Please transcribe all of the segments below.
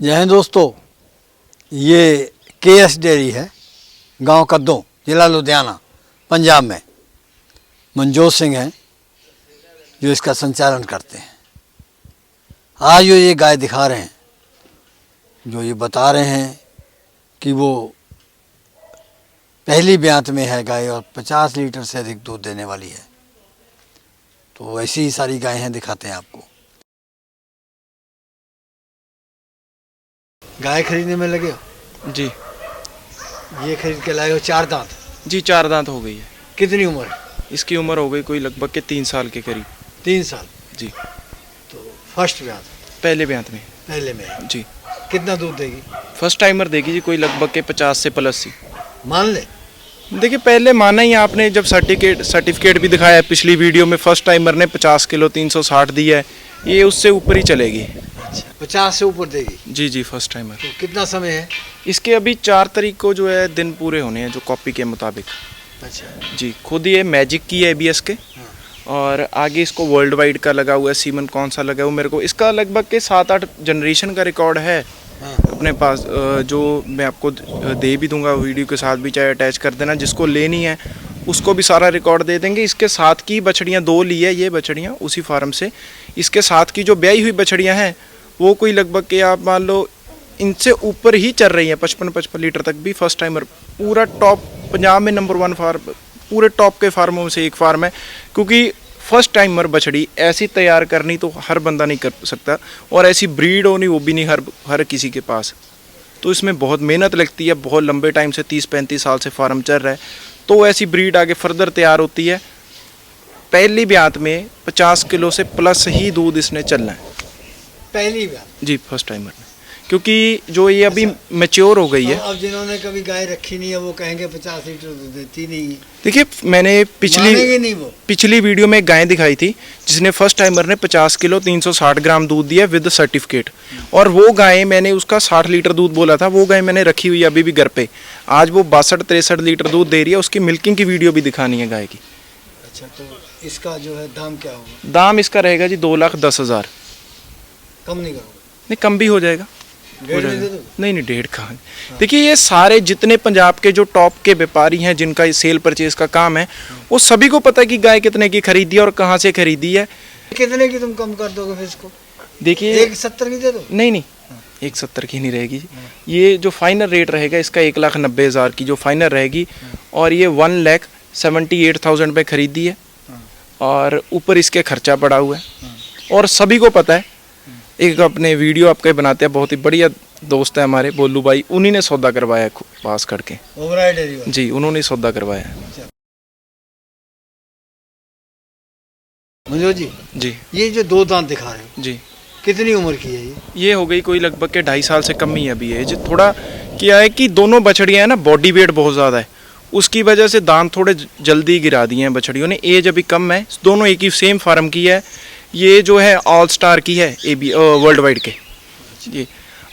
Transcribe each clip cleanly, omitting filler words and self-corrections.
जय हिंद दोस्तों, ये KS डेयरी है, गांव कद्दों, ज़िला लुधियाना, पंजाब में। मनजोत सिंह हैं जो इसका संचालन करते हैं। आज जो ये गाय दिखा रहे हैं, जो ये बता रहे हैं कि वो पहली ब्यात में है गाय और 50 लीटर से अधिक दूध देने वाली है। तो ऐसी ही सारी गायें हैं, दिखाते हैं आपको। गाय खरीदने में लगे हो? जी ये खरीद के लाए हो 4 दांत? जी 4 दांत हो गई है। कितनी उम्र है? इसकी उम्र हो गई कोई लगभग के 3 साल के करीब। 3 साल? जी। तो फर्स्ट ब्यात? पहले ब्यात में। पहले में? जी। कितना दूध देगी? फर्स्ट टाइमर देगी जी कोई लगभग के 50 से प्लस ही। मान ले? देखिए पहले माना ही आपने, जब सर्टिफिकेट भी दिखाया है पिछली वीडियो में, फर्स्ट टाइमर ने 50 किलो 360 दिया है, ये उससे ऊपर ही चलेगी। अच्छा, 50 से ऊपर देगी? जी जी फर्स्ट टाइमर। तो कितना समय है इसके? अभी 4 तारीख को जो है दिन पूरे होने हैं, जो कॉपी के मुताबिक। अच्छा जी। खुद ये मैजिक की है ABS के। हाँ। और आगे इसको वर्ल्ड वाइड का लगा हुआ है, सीमन कौन सा लगा हुआ मेरे को, इसका लगभग के 7-8 जनरेशन का रिकॉर्ड है। हाँ। अपने पास जो मैं आपको दे भी दूंगा वीडियो के साथ भी, चाहे अटैच कर देना, जिसको लेनी है उसको भी सारा रिकॉर्ड दे देंगे। इसके साथ की बछड़ियाँ 2 ली है ये बछड़ियाँ उसी फार्म से। इसके साथ की जो ब्याई हुई बछड़ियाँ हैं वो कोई लगभग के आप मान लो इनसे ऊपर ही चल रही हैं, 55 लीटर तक भी। फर्स्ट टाइमर पूरा टॉप, पंजाब में नंबर 1 फार्म, पूरे टॉप के फार्मों में से एक फार्म है। क्योंकि फर्स्ट टाइमर बछड़ी ऐसी तैयार करनी तो हर बंदा नहीं कर सकता, और ऐसी ब्रीड होनी वो भी नहीं हर किसी के पास। तो इसमें बहुत मेहनत लगती है, बहुत लंबे टाइम से 30-35 साल से फार्म चल रहा है, तो ऐसी ब्रीड आगे फर्दर तैयार होती है। पहली ब्यात में 50 किलो से प्लस ही दूध इसने चलना है। पहली ब्यात? जी फर्स्ट टाइमर में, क्योंकि जो ये अभी मैच्योर हो गई है। अब जिन्होंने कभी गाय रखी नहीं है वो कहेंगे 50 लीटर दूध देती नहीं। देखिए मैंने पिछली वीडियो में एक गाय दिखाई थी जिसने फर्स्ट टाइमर ने 50 किलो 360 ग्राम दूध दिया विद सर्टिफिकेट, और वो गाय मैंने उसका 60 लीटर दूध बोला था। वो गाय मैंने रखी हुई है अभी भी घर पे। आज वो 62-63 लीटर दूध दे रही है। उसकी मिल्किंग की वीडियो भी दिखानी है गाय की। अच्छा, तो इसका जो है दाम क्या होगा? दाम इसका रहेगा जी 2,10,000। कम नहीं करोगे? नहीं, कम भी हो जाएगा। 1.5 दे दो? नहीं 1.5 कहाँ। देखिए ये सारे जितने पंजाब के जो टॉप के व्यापारी हैं जिनका सेल परचेज का काम है, वो सभी को पता है कि गाय कितने की खरीदी है और कहाँ से खरीदी है। कितने की तुम कम कर दोगे फिर इसको? देखिए 170 की दे दो? नहीं 170 की नहीं रहेगी। ये जो फाइनल रेट रहेगा इसका 1,90,000 की जो फाइनल रहेगी, और ये 1,78,000 पे खरीदी है, और ऊपर इसके खर्चा पड़ा हुआ है। और सभी को पता है, एक अपने वीडियो आपके बनाते हैं, बहुत ही बढ़िया दोस्त है हमारे बोलू भाई, उन्हीं ने सौदा करवाया पास करके। ओबराय डेयरी वाला? जी, उन्होंने सौदा करवाया। मनोज जी जी, ये जो 2 दांत दिखा रहे हो जी, कितनी उम्र की है ये हो गई कोई लगभग के 2.5 साल से कम ही है अभी एज। थोड़ा क्या है कि दोनों बछड़ियाँ हैं ना, बॉडी वेट बहुत ज़्यादा है, उसकी वजह से दांत थोड़े जल्दी गिरा दिए हैं बछड़ियों ने। एज अभी कम है, दोनों एक ही सेम फार्म की है। ये जो है ऑल स्टार की है वर्ल्ड वाइड के ये,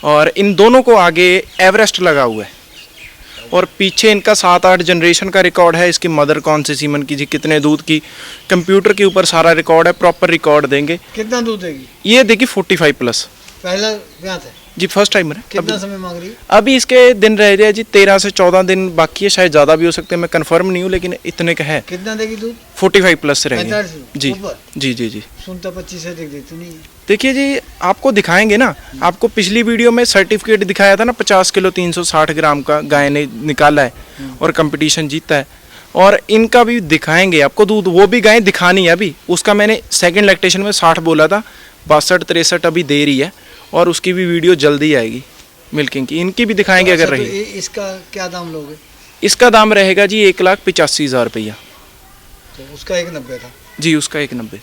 और इन दोनों को आगे एवरेस्ट लगा हुआ है, और पीछे इनका 7-8 जनरेशन का रिकॉर्ड है। इसकी मदर कौन से सीमन की जी, कितने दूध की, कंप्यूटर के ऊपर सारा रिकॉर्ड है, प्रॉपर रिकॉर्ड देंगे। कितना दूध देगी? ये देगी 45 प्लस। पहला ब्यात है जी, फर्स्ट टाइमर है। कितना समय मांग रही है? अभी इसके दिन रह रहे हैं जी 13 से 14 दिन बाकी है, शायद ज़्यादा भी हो सकते हैं, मैं कंफर्म नहीं हूँ, लेकिन इतने का है। कितना देगी दूध? 45 प्लस रहेंगे। 45 जी जी जी जी। सुनता 25 से देती नहीं है। देखिए जी आपको दिखाएंगे ना, आपको पिछली वीडियो में सर्टिफिकेट दिखाया था ना, 50 किलो 360 ग्राम का गाय ने निकाला है और कंपटीशन जीता है, और इनका भी दिखाएंगे आपको दूध। वो भी गाय दिखानी है अभी, उसका मैंने सेकंड लैक्टेशन में 60 बोला था, 62-63 अभी दे रही है, और उसकी भी वीडियो जल्दी आएगी मिल्किंग की। इनकी भी दिखाएंगे अगर रही। तो इसका क्या दाम लोगे? इसका दाम रहेगा जी 1,85,000 रुपया। तो उसका 1,90 था? जी उसका 1,90।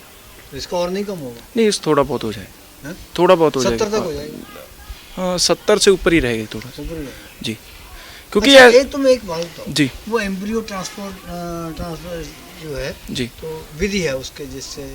इसका और नहीं कम होगा? नहीं, इस थोड़ा बहुत हो जाएगा, थोड़ा बहुत हो जाएगा। 70 तक हो जाएगा? हाँ 70 से ऊपर ही रहेगा थोड़ा जी। क्योंकि अच्छा, तुम एक बात बताओ जी, वो एम्ब्रियो ट्रांसफर जो है जी, तो विधि है उसके, जिससे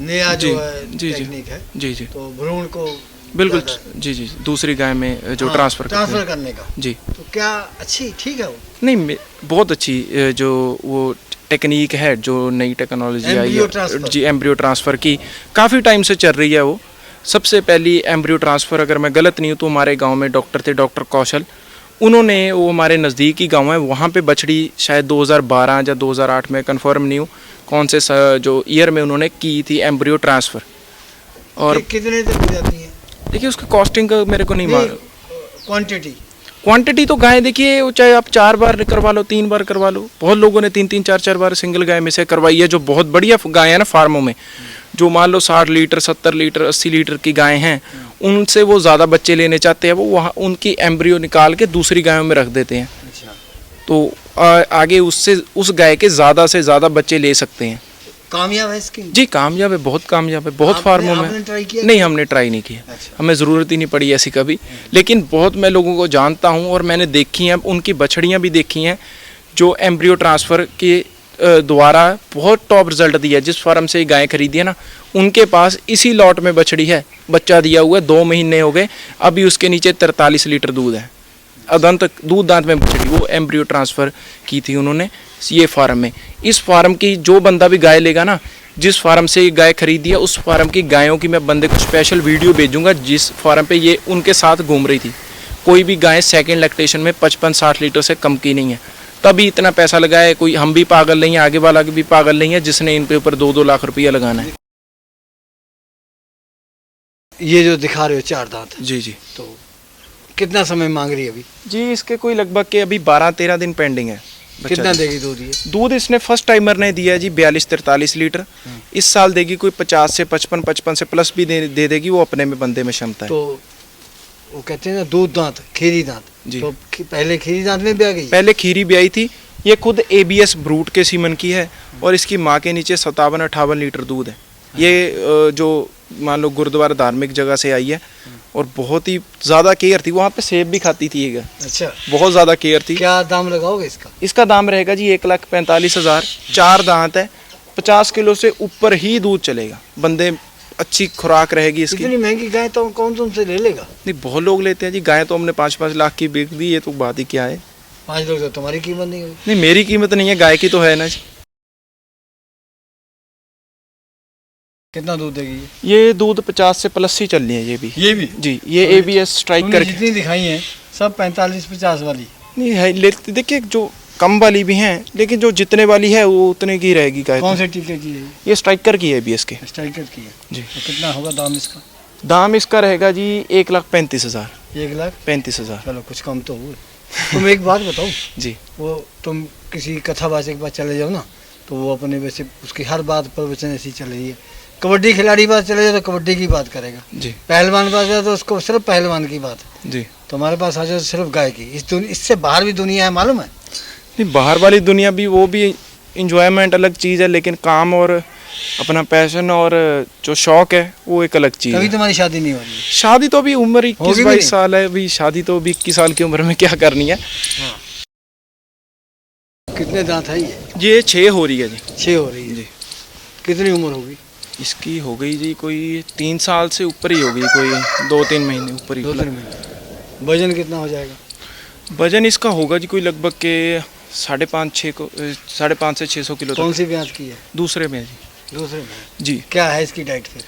नया जो है टेक्निक है जी जी, तो भ्रूण को बिल्कुल जी जी, दूसरी गाय में जो ट्रांसफर करने का जी, तो क्या अच्छी ठीक है वो? नहीं बहुत अच्छी जो वो टेक्निक है, जो नई टेक्नोलॉजी आई है जी, एम्ब्रियो ट्रांसफ़र की काफ़ी टाइम से चल रही है वो। सबसे पहली एम्ब्रियो ट्रांसफ़र, अगर मैं गलत नहीं हूँ तो हमारे गांव में डॉक्टर थे, डॉक्टर कौशल, उन्होंने, वो हमारे नज़दीक ही गांव है, वहाँ पे बछड़ी शायद 2012 या 2008 में, कंफर्म नहीं हूँ कौन से जो ईयर में उन्होंने की थी एम्ब्रियो ट्रांसफ़र। और कितने तक हो जाती है? देखिए उसकी कॉस्टिंग का मेरे को नहीं मालूम। क्वांटिटी तो गाय देखिए, वो चाहे आप 4 बार करवा लो, 3 बार करवा लो, बहुत लोगों ने 3-3, 4-4 बार सिंगल गाय में से करवाई है। जो बहुत बढ़िया गाय है ना फार्मों में, जो मान लो 60 लीटर, 70 लीटर, 80 लीटर की गाय हैं, उनसे वो ज़्यादा बच्चे लेने चाहते हैं, वो वहाँ उनकी एम्ब्रियो निकाल के दूसरी गायों में रख देते हैं। अच्छा। तो आगे उससे, उस गाय के ज़्यादा से ज़्यादा बच्चे ले सकते हैं। कामयाब है इसकी? जी कामयाब है, बहुत कामयाब है, बहुत फार्मों में। आपने ट्राई किया? नहीं, हमने ट्राई नहीं किया। अच्छा। हमें ज़रूरत ही नहीं पड़ी ऐसी कभी, लेकिन बहुत मैं लोगों को जानता हूँ और मैंने देखी हैं, उनकी बछड़ियाँ भी देखी हैं जो एम्ब्रियो ट्रांसफ़र के द्वारा बहुत टॉप रिजल्ट दिया। जिस फार्म से गाय खरीदी है ना, उनके पास इसी लॉट में बछड़ी है, बच्चा दिया हुआ है, 2 महीने हो गए, अभी उसके नीचे 43 लीटर दूध है, अदंत दूध दांत में बछड़ी, वो एम्ब्रियो ट्रांसफ़र की थी उन्होंने ये फार्म में। इस फार्म की जो बंदा भी गाय लेगा ना, जिस फार्म से ये गाय खरीदी है, उस फार्म की गायों की मैं बंदे को स्पेशल वीडियो भेजूंगा, जिस फार्म पे ये उनके साथ घूम रही थी। कोई भी गाय सेकंड लैक्टेशन में 55-60 लीटर से कम की नहीं है, तभी इतना पैसा लगाया। कोई हम भी पागल नहीं है, आगे वाला भी पागल नहीं है जिसने इन पे ऊपर 2-2 लाख रुपया लगाना है। ये जो दिखा रहे हो 4 दांत, जी जी, तो कितना समय मांग रही है अभी? जी इसके कोई लगभग के अभी 12-13 दिन पेंडिंग है। कितना देगी दूध ये? दूध इसने फर्स्ट टाइमर ने दिया है जी 42-43 लीटर। इस साल देगी कोई 50 से 55 से प्लस भी दे देगी, वो अपने में बंदे में क्षमता है। तो वो कहते हैं ना दूध दांत, खीरी दांत जी। तो पहले खीरी दांत में भी आ गई? पहले खीरी ब्याई थी। ये खुद ABS ब्रूट के सीमन की है और इसकी माँ के नीचे 57-58 लीटर दूध है। ये जो मान लो गुरुद्वारा धार्मिक जगह से आई है और बहुत ही ज़्यादा केयर थी, वहाँ पे सेब भी खाती थी ये। अच्छा, बहुत ज़्यादा केयर थी। क्या दाम लगाओगे इसका? इसका दाम रहेगा जी 1,45,000। 4 दांत है, 50 किलो से ऊपर ही दूध चलेगा, बंदे अच्छी खुराक रहेगी इसकी। इतनी महंगी गाय तो कौन से ले लेगा? नहीं, बहुत लोग लेते हैं जी गाय, तो हमने 5-5 लाख की बिक दी, ये तो बात ही क्या है। 5 लोग तो तुम्हारी कीमत नहीं होगी। नहीं, मेरी कीमत नहीं है, गाय की तो है ना जी। कितना दूध देगी ये? दूध 50 से प्लस ही चल रही है ये भी। जी, ये ABS स्ट्राइक करके जितनी दिखाई है सब 45-50 वाली नहीं है। लेते देखिए, जो कम वाली भी हैं, लेकिन जो जितने वाली है वो उतने की रहेगी गाय। कौन से टीके की है? ये स्ट्राइकर की है ABS के। स्ट्राइकर की है जी। तो कितना होगा दाम इसका? दाम इसका रहेगा जी 1,35,000। 1,35,000। 1,35,000। चलो कुछ कम तो हुए। तुम एक बात बताओ, जी। वो तुम किसी कथावाचक के पास चले जाओ ना, तो वो अपने वैसे उसकी हर बात पर वचन ऐसी चल रही है। कबड्डी खिलाड़ी बात चले जाओ तो कबड्डी की बात करेगा, जी। पहलवान बात जाए तो उसको सिर्फ पहलवान की बात। जी। तुम्हारे पास आ जाओ सिर्फ गाय की। इससे बाहर भी दुनिया है, मालूम है? नहीं, बाहर वाली दुनिया भी, वो भी इंजॉयमेंट अलग चीज़ है, लेकिन काम और अपना पैशन और जो शौक है वो एक अलग चीज़ है। कभी तुम्हारी शादी नहीं हो रही? शादी तो अभी उम्र होगी भी 21-22 नहीं। साल है, अभी शादी तो अभी 21 साल की उम्र में क्या करनी है। कितने दांत है ये? ये 6 हो रही है जी। 6 हो रही है जी। कितनी उम्र होगी? इसकी हो गई जी कोई 3 साल से ऊपर ही होगी, कोई 2-3 महीने ऊपर ही। 2-3 महीने। वजन कितना हो जाएगा? वजन इसका होगा जी कोई लगभग के 5.5 से 600 किलो कौन तक। सी ब्याज की है? दूसरे में जी। दूसरे में। जी। क्या है इसकी डाइट फिर?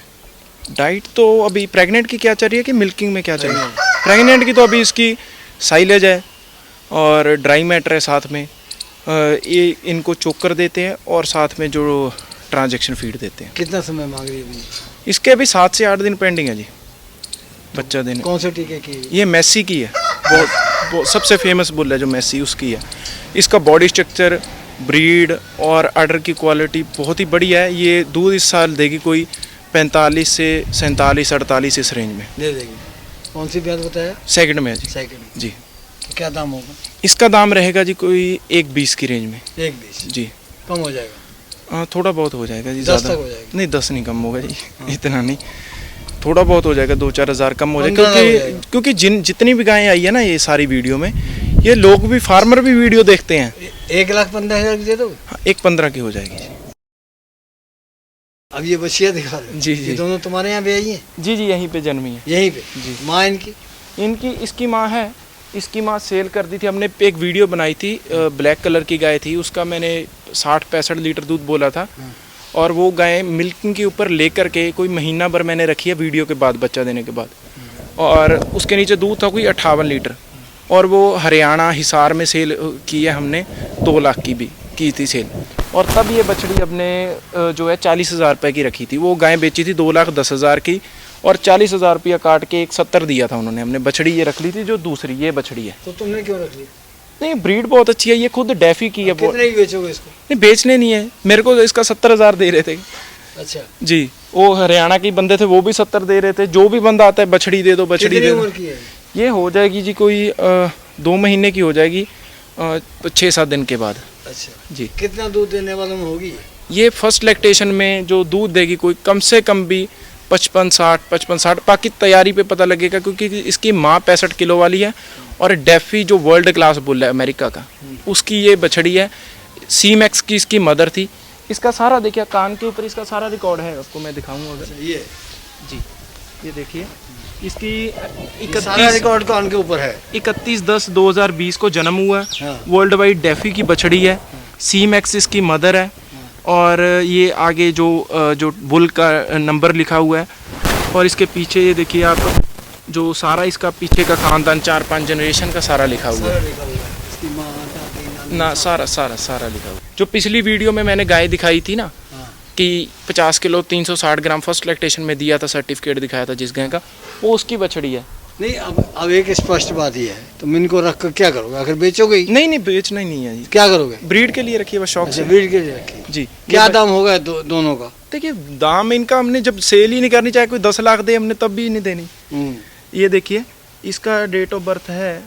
डाइट तो अभी प्रेग्नेंट की क्या चल रही है कि मिल्किंग में क्या चल रही है? प्रेग्नेंट की तो अभी इसकी साइलेज है और ड्राई मैटर है साथ में। ये इनको चोकर देते हैं और साथ में जो ट्रांजैक्शन फीड देते हैं। कितना समय मांग रही है अभी? इसके अभी 7 से 8 दिन पेंडिंग है जी बच्चा देने। कौन से टीके की? ये मैसी की है, बहुत सबसे फेमस बुल है जो मैसी, उसकी है। इसका बॉडी स्ट्रक्चर, ब्रीड और अडर की क्वालिटी बहुत ही बढ़िया है। ये दूध इस साल देगी कोई 45 से 47-48 इस रेंज में दे देगी। कौन सी ब्याज बताया? सेकंड में है जी। सेकंड। जी। तो क्या दाम होगा? इसका दाम रहेगा जी कोई 1,20 की रेंज में। 1,20 जी। कम हो जाएगा? थोड़ा बहुत हो जाएगा जी, 10 ज़्यादा तक हो जाएगा? नहीं, 10 नहीं कम होगा जी। इतना नहीं, थोड़ा बहुत हो जाएगा, 2-4 हज़ार कम हो जाएगा। 15 हो जाएगा। क्योंकि जितनी भी गायें आई है ना ये सारी वीडियो में, ये लोग भी, फार्मर भी वीडियो देखते हैं। 1,15,000 की दे दो? हाँ, 1,15 की हो जाएगी जी। अब ये बच्चियाँ दिखा रहे? जी, जी। ये दोनों तुम्हारे यहाँ भी आई हैं? जी जी, यहीं पे जन्मी है। यहीं पे? जी। माँ इनकी? इसकी माँ है, इसकी माँ सेल कर दी थी। हमने एक वीडियो बनाई थी, ब्लैक कलर की गाय थी, उसका मैंने 60-65 लीटर दूध बोला था और वो गाय मिल्किंग के ऊपर लेकर के कोई महीना भर मैंने रखी है वीडियो के बाद, बच्चा देने के बाद, और उसके नीचे दूध था कोई 58 लीटर, और वो हरियाणा हिसार में सेल की है हमने, 2 लाख की भी की थी सेल। और तब ये बछड़ी अपने जो है 40,000 रुपये की रखी थी। वो गाय बेची थी 2,10,000 की, और 40,000 रुपया काट के 70 दिया था उन्होंने। हमने बछड़ी ये रख ली थी, जो दूसरी ये बछड़ी है। तो तुमने क्यों रख ली? नहीं, ब्रीड बहुत अच्छी है, ये खुद डेफी की है। कितने की बेचोगे इसको? नहीं, बेचने नहीं है, मेरे को इसका 70,000 दे रहे थे। अच्छा जी, वो हरियाणा के बंदे थे, वो भी 70 दे रहे थे। जो भी बंदा आता है बछड़ी दे दो, बछड़ी दे दो। उम्र की है ये हो जाएगी जी कोई 2 महीने की हो जाएगी, 6-7 दिन के बाद। अच्छा जी। कितना दूध देने वाला में होगी? ये फर्स्ट लैक्टेशन में जो दूध देगी कोई कम से कम भी 55-60, बाकी तैयारी पे पता लगेगा, क्योंकि इसकी माँ 65 किलो वाली है, और डेफी जो वर्ल्ड क्लास बुल है अमेरिका का, उसकी ये बछड़ी है। सी मैक्स की इसकी मदर थी। इसका सारा देखिए, कान के ऊपर इसका सारा रिकॉर्ड है, आपको मैं दिखाऊंगा अगर। ये जी, ये देखिए, इसकी सारा रिकॉर्ड कान के ऊपर है। 31/10/2020 को जन्म हुआ है। हाँ। वर्ल्ड वाइड डेफी की बछड़ी है। सी मैक्स इसकी मदर है, और ये आगे जो बुल का नंबर लिखा हुआ है, और इसके पीछे ये देखिए आप, जो सारा इसका पीछे का खानदान 4-5 जनरेशन का सारा लिखा हुआ है ना, सारा लिखा हुआ है। जो पिछली वीडियो में मैंने गाय दिखाई थी ना, कि 50 किलो 360 ग्राम फर्स्ट लैक्टेशन में दिया था, सर्टिफिकेट दिखाया था जिस गाय का, वो उसकी बछड़ी है। नहीं, अब एक स्पष्ट बात ही है, तुम इनको रख कर क्या करोगे? आखिर बेचोगे ही? नहीं, बेचना ही नहीं है जी। क्या करोगे? ब्रीड के लिए रखी है बस, शौक से। ब्रीड के लिए रखी जी। क्या दाम होगा दोनों का? देखिए, दाम इनका हमने जब सेल ही नहीं करनी, चाहे कोई 10 लाख दे, हमने तब भी नहीं देनी। ये देखिए, इसका डेट ऑफ बर्थ है,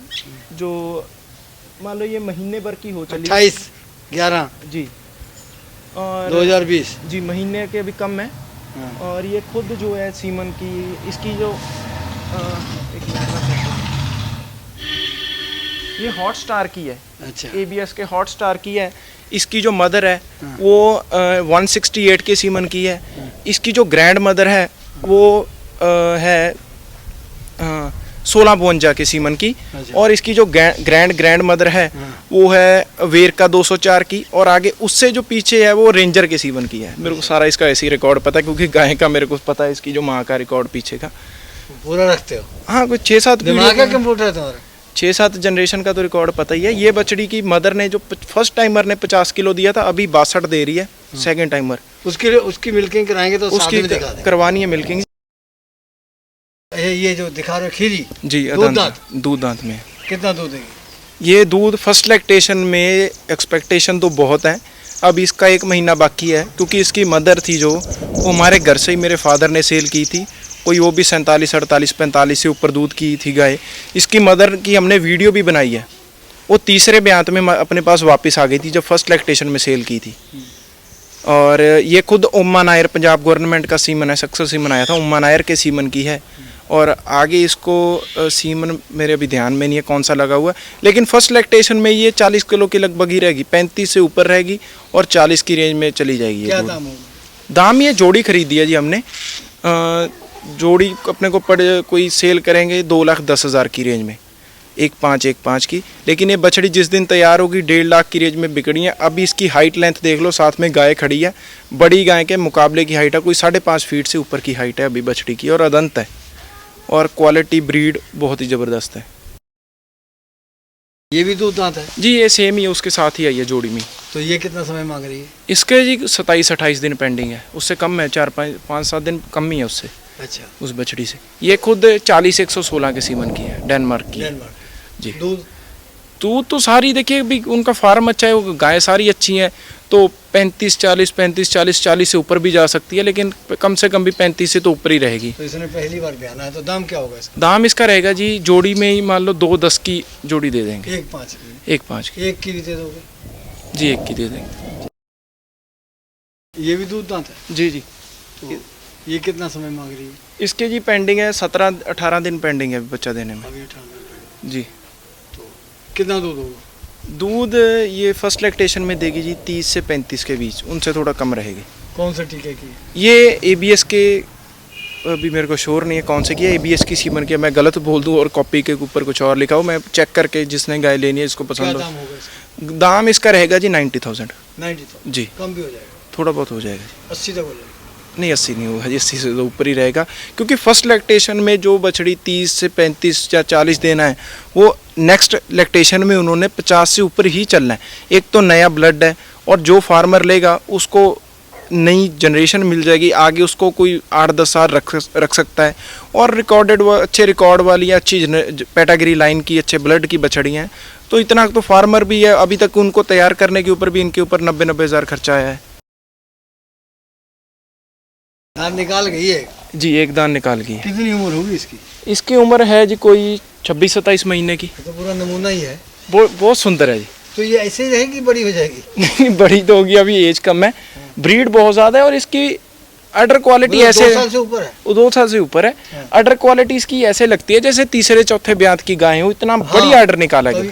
जो मान लो ये महीने भर की हो चली, 28/11 जी, और 2020 जी, महीने के भी कम है। हाँ। और ये खुद जो है सीमन की, इसकी जो एक ये हॉट स्टार की है। अच्छा। ABS के हॉट स्टार की है। इसकी जो मदर है हाँ। वो 168 के सीमन की है। इसकी जो ग्रैंड मदर है वो है 1652 के सीमन की। अच्छा। और इसकी जो ग्रैंड मदर है हाँ। वो है वेरका 204 की, और आगे उससे जो पीछे है वो रेंजर के सीमन की है। मेरे को सारा इसका ऐसे ही रिकॉर्ड पता है, क्योंकि गाय का मेरे को पता है, इसकी जो माँ का रिकॉर्ड पीछे का पूरा रखते हो? हाँ, कुछ 6-7 दिमाग का कंप्यूटर है तुम्हारा? 6-7 जनरेशन का तो रिकॉर्ड पता ही है। ये बछड़ी की मदर ने जो फर्स्ट टाइमर ने 50 किलो दिया था, अभी 62 दे रही है सेकंड टाइमर। उसकी मिल्किंग कराएंगे तो साथ में दिखा दें। करवानी है मिल्किंग। ये जो दिखा रहे हो खीरी जी, दूध दांत में कितना दूध देगी? ये दूध फर्स्ट लैक्टेशन में एक्सपेक्टेशन तो बहुत है। अब इसका 1 महीना बाकी है, क्योंकि इसकी मदर थी जो, वो हमारे घर से ही मेरे फादर ने सेल की थी, कोई वो भी 47, 48, 45 से ऊपर दूध की थी गाय। इसकी मदर की हमने वीडियो भी बनाई है। वो तीसरे ब्यात में अपने पास वापस आ गई थी, जब फर्स्ट लैक्टेशन में सेल की थी। और ये खुद उम्मा नायर, पंजाब गवर्नमेंट का सीमन है, सक्सेस सीमन आया था, उम्मा नायर के सीमन की है। और आगे इसको सीमन मेरे अभी ध्यान में नहीं है कौन सा लगा हुआ है, लेकिन फर्स्ट लैक्टेशन में ये 40 किलो की लगभग ही रहेगी, 35 से ऊपर रहेगी, और 40 की रेंज में चली जाएगी। क्या दाम होगा? दाम ये जोड़ी खरीदी है जी हमने। जोड़ी अपने को कोई सेल करेंगे 2,10,000 की रेंज में, 1.5 की। लेकिन ये बछड़ी जिस दिन तैयार होगी 1.5 लाख की रेंज में बिकनी है। अभी इसकी हाइट लेंथ देख लो, साथ में गाय खड़ी है, बड़ी गाय के मुकाबले की हाइट है, कोई 5.5 फीट से ऊपर की हाइट है अभी बछड़ी की, और अदंत है, और क्वालिटी ब्रीड बहुत ही ज़बरदस्त है। ये भी दूध दांत है जी, ये सेम ही है, उसके साथ ही आई है जोड़ी में। तो ये कितना समय मांग रही है? इसके जी 27-28 दिन पेंडिंग है, उससे कम है, 4-5-7 दिन कम ही है उससे, अच्छा, उस बछड़ी से। ये खुद 40-116 के सीमन की है, डेनमार्क की है जी। दूध तो सारी देखिए, भी उनका फार्म अच्छा है, वो गाय सारी अच्छी हैं, तो 35-40 से ऊपर भी जा सकती है, लेकिन कम से कम भी 35 से तो ऊपर ही रहेगी। तो इसने पहली बार बयाना है, तो दाम क्या होगा इसका? दाम इसका रहेगा जी, जोड़ी में ही मान लो 2-10 की जोड़ी दे देंगे। 1.5 की? 1.5 की। 1 की भी दे दोगे? जी, 1 की दे देंगे। ये भी दूध दांत है? जी जी। तो ये कितना समय मांग रही है? इसके जी पेंडिंग है 17-18 दिन पेंडिंग है बच्चा देने में। अभी 18 दिन जी। तो कितना दूध होगा? दूध ये फर्स्ट लैक्टेशन में देगी जी 30 से 35 के बीच, उनसे थोड़ा कम रहेगी। कौन से टीके की? ये ABS के, अभी मेरे को श्योर नहीं है कौन से की है, ABS की सीमन की है, मैं गलत बोल दूं और कॉपी के ऊपर कुछ और लिखा हो, मैं चेक करके जिसने गाय लेनी है, इसको पसंद हो। दाम होगा इसका? दाम इसका रहेगा जी 90,000। 90,000 जी। कम भी हो जाएगा? थोड़ा बहुत हो जाएगा जी। 80 तक बोले। नहीं 80 नहीं होगा जी, 80 से तो ऊपर ही रहेगा, क्योंकि फर्स्ट लैक्टेशन में जो बछड़ी 30 से 35 या 40 देना है, वो नेक्स्ट लैक्टेशन में उन्होंने 50 से ऊपर ही चलना है। एक तो नया ब्लड है, और जो फार्मर लेगा उसको नई जनरेशन मिल जाएगी, आगे उसको कोई 8-10 साल रख सकता है। और रिकॉर्डेड अच्छे रिकॉर्ड वाली या अच्छी पैटागरी लाइन की अच्छे ब्लड की बछड़ियाँ हैं, तो इतना तो फार्मर भी है। अभी तक उनको तैयार करने के ऊपर भी इनके ऊपर 90-90 हज़ार खर्चा आया है दांत निकाल गई है जी, एक दान निकाल गई है। कितनी उम्र होगी इसकी? इसकी उम्र है जी कोई 26-27 महीने की। तो पूरा नमूना ही है। बहुत सुंदर है जी। तो ये ऐसे ही रहेगी, बड़ी हो जाएगी? नहीं, बड़ी तो होगी, अभी एज कम है, ब्रीड बहुत ज़्यादा है, और इसकी अडर क्वालिटी ऐसे 2 साल से ऊपर है। 2 साल से ऊपर है। अडर क्वालिटी इसकी ऐसे लगती है जैसे तीसरे चौथे ब्यात की गाय हो, इतना बढ़िया अडर निकाला है।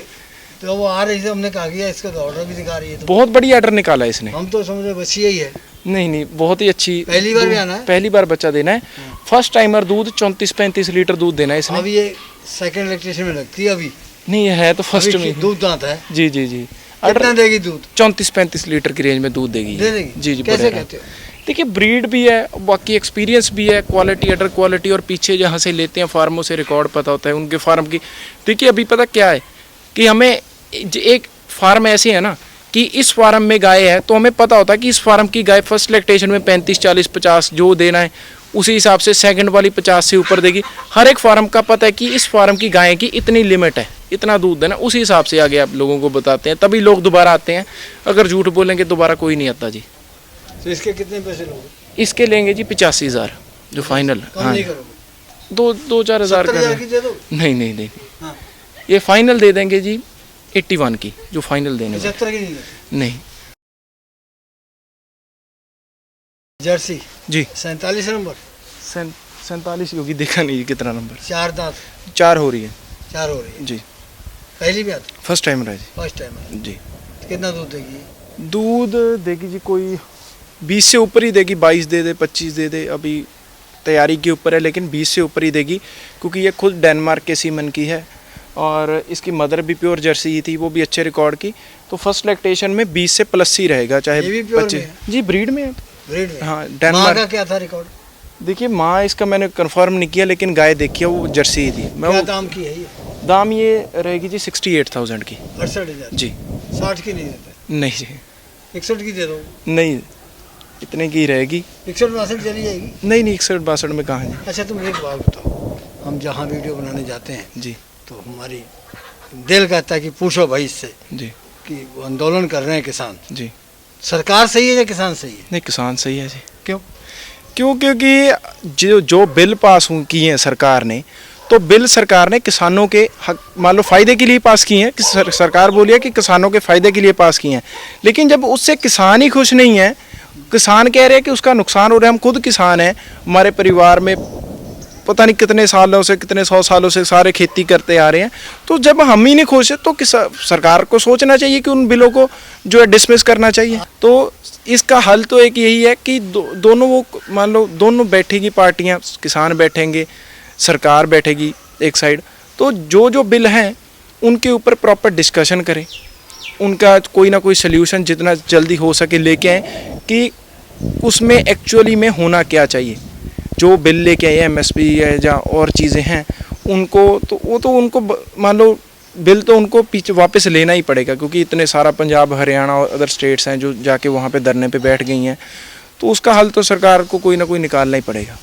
तो वो आ रही थी, हमने कहा गया इसका तो ऑर्डर भी दिखा रही है। तो बहुत बढ़िया अडर निकाला है इसने। हम तो समझे बस यही है। नहीं, बहुत ही अच्छी। पहली बार भी आना है? पहली बार बच्चा देना है। फर्स्ट टाइमर दूध 34-35 लीटर दूध देना है इसने। अब ये सेकंड लैक्टेशन में लगती है अभी? नहीं, है तो फर्स्ट में। दूध दांत है जी। कितना देगी दूध? 34-35 लीटर की रेंज में दूध देगी। दे देगी? जी। कैसे कहते हो? देखिए, ब्रीड भी है, बाकी एक्सपीरियंस भी है, क्वालिटी अडर क्वालिटी, और पीछे जहाँ से लेते हैं फार्मों से रिकॉर्ड पता होता है उनके फार्म की। देखिए, अभी पता क्या है कि हमें एक फार्म ऐसे है ना कि इस फार्म में गाय है, तो हमें पता होता है कि इस फार्म की गाय फर्स्ट लैक्टेशन में 35, 40, 50 जो देना है, उसी हिसाब से सेकंड वाली 50 से ऊपर देगी। हर एक फार्म का पता है कि इस फार्म की गाय की इतनी लिमिट है, इतना दूध देना, उसी हिसाब से आगे आप लोगों को बताते हैं, तभी लोग दोबारा आते हैं। अगर झूठ बोलेंगे दोबारा कोई नहीं आता जी। तो इसके कितने पैसे लोगे? इसके लेंगे जी 85 हज़ार जो फाइनल। हाँ, नहीं करोगे? 2-4 हज़ार का नहीं। हाँ। ये फाइनल दे देंगे जी 81 की, जो फाइनल देने 75 की नहीं। जर्सी जी 47 नंबर। 47 होगी, देखा नहीं कितना नंबर। 4 दांत? 4 हो रही है। 4 हो रही है जी। पहली बात? फर्स्ट टाइम रहा जी। फर्स्ट टाइम जी। कितना दूध देगी? दूध देगी जी कोई 20 से ऊपर ही देगी, 22 दे दे, 25 दे दे, अभी तैयारी के ऊपर है, लेकिन 20 से ऊपर ही देगी, क्योंकि ये खुद डेनमार्क के सीमन की है, और इसकी मदर भी प्योर जर्सी ही थी, वो भी अच्छे रिकॉर्ड की। तो फर्स्ट लैक्टेशन में 20 से प्लस ही रहेगा, चाहे 25। जी, ब्रीड में है। ब्रीड में? हाँ, माँ डेनमार्क का क्या था रिकॉर्ड? देखिए, माँ इसका मैंने कंफर्म नहीं किया, लेकिन गाय देखी है, वो जर्सी ही थी। क्या दाम की है ये? दाम ये रहेगी जी 68,000 की। 68,000 जी। 60 की नहीं देते? नहीं जी, 61 की दे दो। नहीं, इतने की रहेगी। 61-62 चली जाएगी? नहीं, 61-62 में कहाँ है। अच्छा, तुम एक बात बताओ, हम जहाँ वीडियो बनाने जाते हैं जी, तो हमारी दिल कहता है कि पूछो भाई इससे जी, कि वो आंदोलन कर रहे हैं किसान, जी, सरकार सही है या किसान सही है? नहीं, किसान सही है जी। क्यों? क्योंकि जो बिल पास किए हैं सरकार ने, तो बिल सरकार ने किसानों के हक, मान लो फायदे के लिए पास किए हैं, कि सरकार बोली है कि किसानों के फायदे के लिए पास किए हैं, लेकिन जब उससे किसान ही खुश नहीं है, किसान कह रहे हैं कि उसका नुकसान हो रहा है। हम खुद किसान हैं, हमारे परिवार में पता नहीं कितने सालों से, कितने 100 सालों से सारे खेती करते आ रहे हैं, तो जब हम ही नहीं खुश है तो सरकार को सोचना चाहिए कि उन बिलों को जो है डिसमिस करना चाहिए। तो इसका हल तो एक यही है कि दोनों, वो मान लो दोनों बैठेगी पार्टियां, किसान बैठेंगे, सरकार बैठेगी एक साइड, तो जो बिल हैं उनके ऊपर प्रॉपर डिस्कशन करें, उनका कोई ना कोई सल्यूशन जितना जल्दी हो सके लेके आए कि उसमें एक्चुअली में होना क्या चाहिए। जो बिल लेके आए MSP है या और चीज़ें हैं, उनको तो वो तो उनको मान लो बिल तो उनको पीछे वापस लेना ही पड़ेगा, क्योंकि इतने सारा पंजाब, हरियाणा और अदर स्टेट्स हैं जो जाके वहाँ पे धरने पे बैठ गई हैं, तो उसका हल तो सरकार को कोई ना कोई निकालना ही पड़ेगा।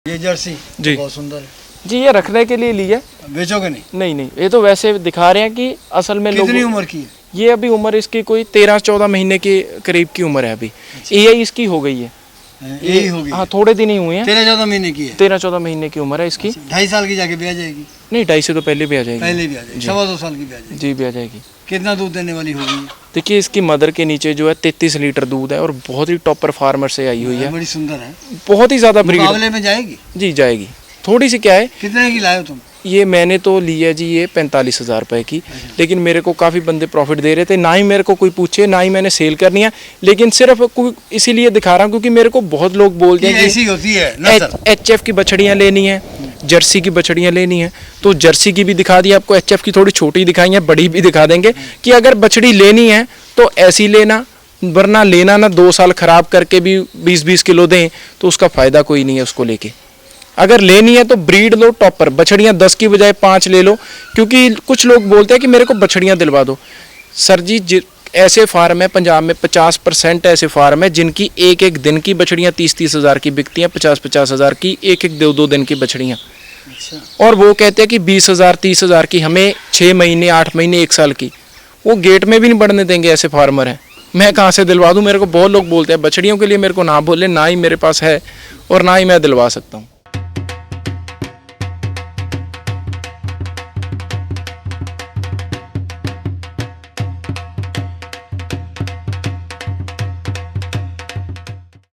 ये जर्सी जी बहुत सुंदर है जी, ये रखने के लिए ली है। बेचोगे नहीं? नहीं, ये तो वैसे दिखा रहे हैं कि असल में लोग। कितनी उम्र की है ये? अभी उम्र इसकी कोई 13-14 महीने के करीब की उम्र है अभी। ये इसकी हो गई है, यही होगी? हाँ, थोड़े दिन ही हुए हैं। 13-14 महीने की है? 13-14 महीने की उम्र है इसकी। 2.5 साल की जाके भी आ जाएगी? नहीं, 2.5 से तो पहले भी आ जाएगी। पहले भी आ जाएगी, 2.25 साल की भी आ जाएगी? जी, भी आ जाएगी। कितना दूध देने वाली होगी? देखिए, इसकी मदर के नीचे जो है 33 लीटर दूध है, और बहुत ही टॉपर फार्मर से आई हुई है, बड़ी सुंदर है, बहुत ही ज़्यादा ब्रीड। मुकाबले में जाएगी? जी, जाएगी। थोड़ी सी क्या है, कितने की लाए हो तुम? ये मैंने तो ली है जी ये 45,000 रुपये की, लेकिन मेरे को काफ़ी बंदे प्रॉफिट दे रहे थे, ना ही मेरे को कोई पूछे, ना ही मैंने सेल करनी है, लेकिन सिर्फ इसीलिए दिखा रहा हूँ क्योंकि मेरे को बहुत लोग बोलते हैं कि ऐसी होती है HF की बछड़ियाँ लेनी है, जर्सी की बछड़ियाँ लेनी है, तो जर्सी की भी दिखा दी आपको, HF की थोड़ी छोटी दिखाई है, बड़ी भी दिखा देंगे कि अगर बछड़ी लेनी है तो ऐसी लेना, वरना लेना ना 2 साल ख़राब करके भी 20-20 किलो दें तो उसका फ़ायदा कोई नहीं है उसको लेके। अगर लेनी है तो ब्रीड लो टॉपर, बछड़ियाँ 10 की बजाय 5 ले लो, क्योंकि कुछ लोग बोलते हैं कि मेरे को बछड़ियाँ दिलवा दो। सर जी ऐसे फार्म है पंजाब में, 50% ऐसे फार्म है जिनकी एक एक दिन की बछड़ियाँ 30-30 हज़ार की बिकती हैं, 50-50 हज़ार की एक एक 2-2 दिन की बछड़ियाँ। और वो कहते हैं कि 20 हज़ार 30 हज़ार की हमें 6 महीने 8 महीने 1 साल की, वो गेट में भी नहीं बढ़ने देंगे। ऐसे फार्मर हैं, मैं कहाँ से दिलवा दूँ? मेरे को बहुत लोग बोलते हैं बछड़ियों के लिए, मेरे को ना बोले, ना ही मेरे पास है और ना ही मैं दिलवा सकता हूँ।